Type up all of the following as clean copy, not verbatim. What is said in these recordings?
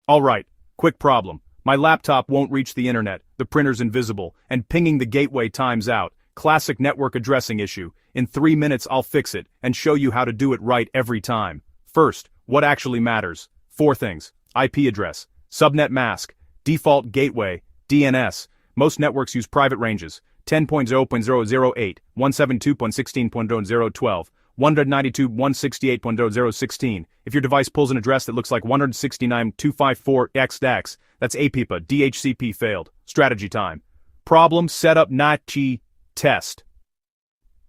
Alright, quick problem. My laptop won't reach the internet, the printer's invisible, and pinging the gateway times out. Classic network addressing issue. In 3 minutes I'll fix it, and show you how to do it right every time. First, what actually matters? 4 things. IP address, subnet mask, default gateway, DNS. Most networks use private ranges. 10.0.008, 172.16.012, 192.168.016. If your device pulls an address that looks like 169.254.x, that's APIPA, DHCP failed. Strategy time. Problem setup Nachi test.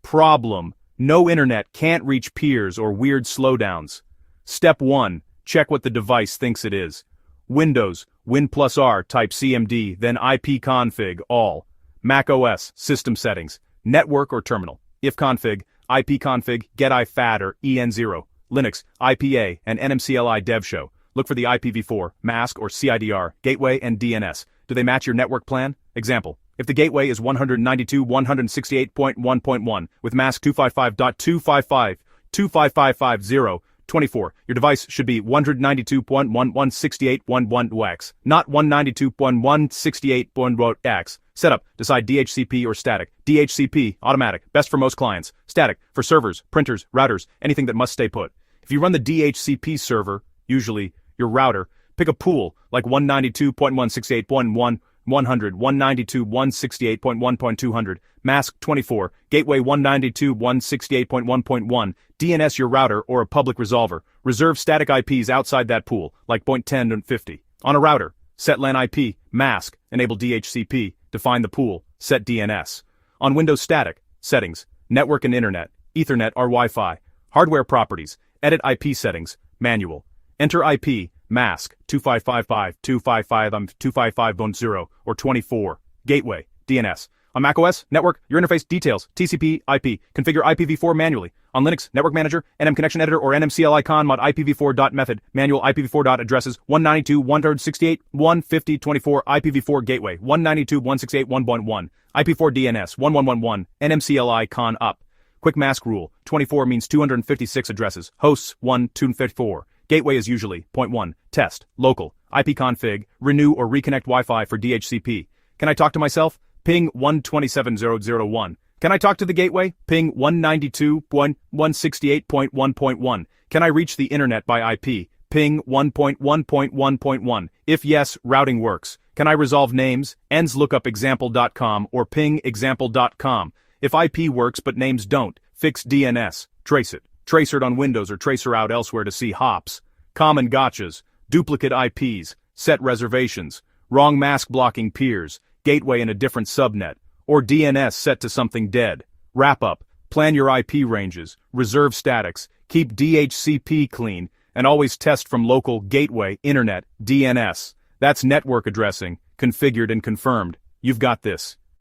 Problem: no internet, can't reach peers or weird slowdowns. Step 1, check what the device thinks it is. Windows, Win+R, type CMD, then ipconfig, all. Mac OS, system settings, network or terminal. If config, ipconfig, get ifat or en0. Linux, IPA, and NMCLI dev show. Look for the IPv4, mask or CIDR, gateway and DNS. Do they match your network plan? Example: if the gateway is 192.168.1.1 with mask 255.255.25550, 24, your device should be 192.168.1.1x, not 192.168.1x. Setup: decide DHCP or static. DHCP, automatic, best for most clients. Static, for servers, printers, routers, anything that must stay put. If you run the DHCP server, usually your router, pick a pool like 192.168.1.100, 192.168.1.200, mask 24, gateway 192.168.1.1, DNS your router or a public resolver. Reserve static IPs outside that pool, like 0.10 and 50. On a router, set LAN IP, mask, enable DHCP, define the pool, set DNS. On Windows static, settings, network and internet, Ethernet or Wi-Fi. Hardware properties, edit IP settings, manual. Enter IP, mask, 255.255.255.0 or 24. Gateway, DNS. On macOS, network, your interface details, TCP, IP. Configure IPv4 manually. On Linux, network manager, NM connection editor or NMCLI con mod IPv4.method, manual IPv4.addresses, 192.168.150.24, IPv4 gateway, 192.168.1.1, IP4 DNS, 1111, NMCLI con up. Quick mask rule, 24 means 256 addresses, hosts, 1, 254. Gateway is usually, 0.1, test, local, ipconfig, renew or reconnect Wi-Fi for DHCP. Can I talk to myself? Ping 127.0.0.1. Can I talk to the gateway? Ping 192.168.1.1. Can I reach the internet by IP? Ping 1.1.1.1. If yes, routing works. Can I resolve names? Ends lookup example.com or ping example.com. If IP works but names don't, fix DNS. Trace it. Tracer it on Windows or tracer out elsewhere to see hops. Common gotchas. Duplicate IPs. Set reservations. Wrong mask blocking peers. Gateway in a different subnet. Or DNS set to something dead. Wrap up. Plan your IP ranges. Reserve statics. Keep DHCP clean. And always test from local gateway, internet, DNS. That's network addressing, configured and confirmed. You've got this.